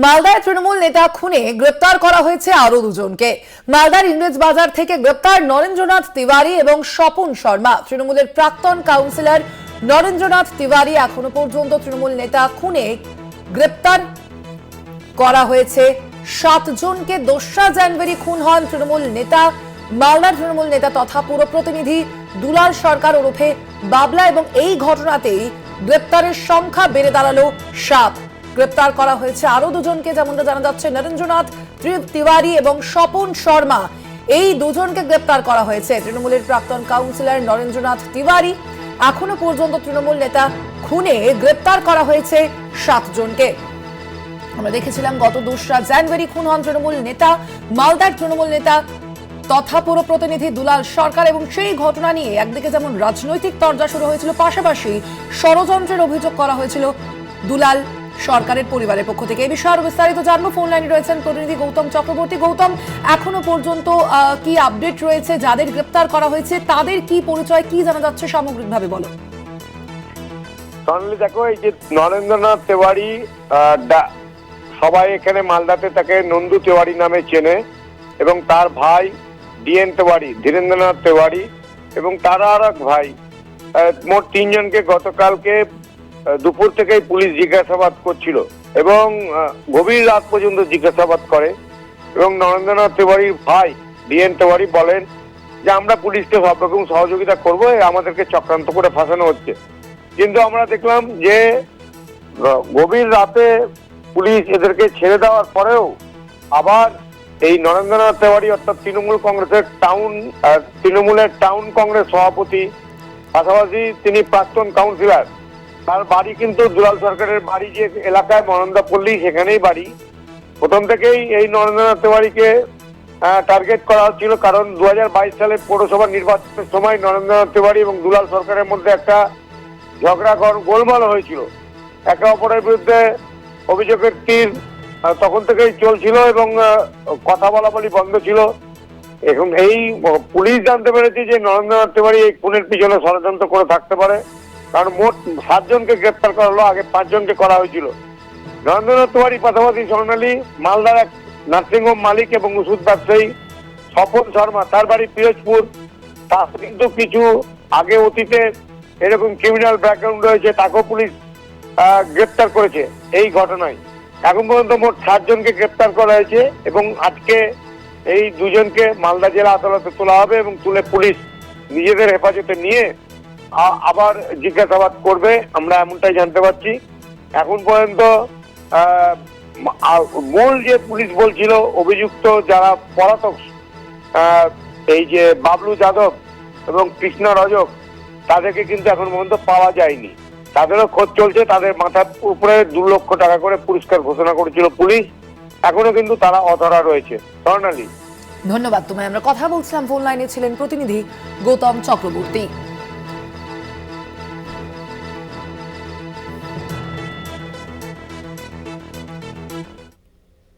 মালদায় তৃণমূল নেতা খুনে গ্রেপ্তার করা হয়েছে আরো দুজনকে। মালদার ইংরেজ বাজার থেকে গ্রেপ্তার নরেন্দ্রনাথ তিওয়ারি এবং স্বপন শর্মা। তৃণমূলের প্রাক্তন কাউন্সিলর নরেন্দ্রনাথ তিওয়ারি এখনো পর্যন্ত তৃণমূল নেতা খুনে গ্রেপ্তার করা হয়েছে 7 জনকে। 2রা জানুয়ারি খুন হন তৃণমূল নেতা, মালদার তৃণমূল নেতা তথা পুর প্রতিনিধি দুলাল সরকার ওরফে বাবলা, এবং এই ঘটনাতেই গ্রেপ্তারের সংখ্যা বেড়ে দাঁড়ালো 7। গ্রেপ্তার করা হয়েছে আরো দুজনকে, যেমনটা জানা যাচ্ছে নরেন্দ্রনাথ তিওয়ারি এবং স্বপন শর্মা। এই দুজনকে গ্রেপ্তার করা হয়েছে। তৃণমূলের প্রাক্তন কাউন্সিলর নরেন্দ্রনাথ তিওয়ারি, এখনো পর্যন্ত তৃণমূল নেতা খুনে গ্রেপ্তার করা হয়েছে 7 জনকে। আমরা দেখেছিলাম গত 2রা জানুয়ারি খুন হন তৃণমূল নেতা, মালদার তৃণমূল নেতা তথা পুর প্রতিনিধি দুলাল সরকার, এবং সেই ঘটনা নিয়ে একদিকে যেমন রাজনৈতিক তরজা শুরু হয়েছিল, পাশাপাশি ষড়যন্ত্রের অভিযোগ করা হয়েছিল দুলাল সরকারের পরিবারের পক্ষ থেকে। এই বিষয়ে আরো বিস্তারিত জানবো। ফোন লাইনে রয়েছেন প্রতিনিধি গৌতম চক্রবর্তী। গৌতম, এখনো পর্যন্ত কি আপডেট রয়েছে? যাদের গ্রেপ্তার করা হয়েছে তাদের কি পরিচয়, কি জানা যাচ্ছে সামগ্রিকভাবে বলো। দেখো, এই যে নরেন্দ্রনাথ তিওয়ারি, সবাই এখানে মালদাতে তাকে নন্দু তিওয়ারি নামে চেনে, এবং তার ভাই ডিএন তিওয়ারি, ধীরেন্দ্রনাথ তিওয়ারি, এবং তার আর এক ভাই, মোট 3 জনকে গতকালকে দুপুর থেকেই পুলিশ জিজ্ঞাসাবাদ করছিল এবং গভীর রাত পর্যন্ত জিজ্ঞাসাবাদ করে। এবং নরেন্দ্রনাথ তিওয়ারির ভাই ডিএন তিওয়ারি বলেন যে আমরা পুলিশকে সব রকম সহযোগিতা করবো, আমাদেরকে চক্রান্ত করে ফাঁসানো হচ্ছে। কিন্তু আমরা দেখলাম যে গভীর রাতে পুলিশ এদেরকে ছেড়ে দেওয়ার পরেও আবার এই নরেন্দ্রনাথ তিওয়ারি অর্থাৎ তৃণমূলের টাউন কংগ্রেস সভাপতি, পাশাপাশি তিনি প্রাক্তন কাউন্সিলর, তার বাড়ি কিন্তু দুলাল সরকারের বাড়ি যে এলাকায় মনন্দাপল্লী, সেখানেই বাড়ি। প্রথম থেকেই এই নরেন্দ্রনাথ তিওয়ারিকে টার্গেট করা হচ্ছিল, কারণ 2022 সালের পৌরসভা নির্বাচনের সময় নরেন্দ্রনাথ তিওয়ারি এবং দুলাল সরকারের মধ্যে একটা ঝগড়া গোলমাল হয়েছিল। একে অপরের বিরুদ্ধে অভিযোগের তীর তখন থেকেই চলছিল এবং কথা বলা বলি বন্ধ ছিল। এখন এই পুলিশ জানতে পেরেছে যে নরেন্দ্রনাথ তিওয়ারি এই খুনের পিছনে ষড়যন্ত্র করে থাকতে পারে, কারণ মোট 7 জনকে গ্রেপ্তার করা হলো, আগে 5 জনকে করা হয়েছিল। নরেন্দ্রনাথ তিওয়ারি পাশাপাশি স্বর্ণালী মালদার এক নার্সিংহোম মালিক এবং ওষুধ ব্যবসায়ী স্বপন শর্মা, তার বাড়ি পিরোজপুর। তার কিন্তু কিছু আগে অতীতে এরকম ক্রিমিনাল ব্যাকগ্রাউন্ড রয়েছে, তাকেও পুলিশ গ্রেপ্তার করেছে এই ঘটনায়। এখন পর্যন্ত মোট 7 জনকে গ্রেপ্তার করা হয়েছে এবং আজকে এই 2 জনকে মালদা জেলা আদালতে তোলা হবে এবং তুলে পুলিশ নিজেদের হেফাজতে নিয়ে আবার জিজ্ঞাসাবাদ করবে, আমরা এমনটাই জানতে পারছি। এখন পর্যন্ত মূল যে পুলিশ বলছিল অভিযুক্ত যারা পলাতক, এই যে বাবলু যাদব এবং কৃষ্ণ রজক, তাদেরকে কিন্তু এখন পর্যন্ত পাওয়া যায়নি। তাদেরও খোঁজ চলছে। তাদের মাথার উপরে 2 লক্ষ টাকা করে পুরস্কার ঘোষণা করেছিল পুলিশ, এখনো কিন্তু তারা অধরা রয়েছে। স্বর্ণালী, ধন্যবাদ তোমায়। আমরা কথা বলছিলাম, ফোন লাইনে ছিলেন প্রতিনিধি গৌতম চক্রবর্তী।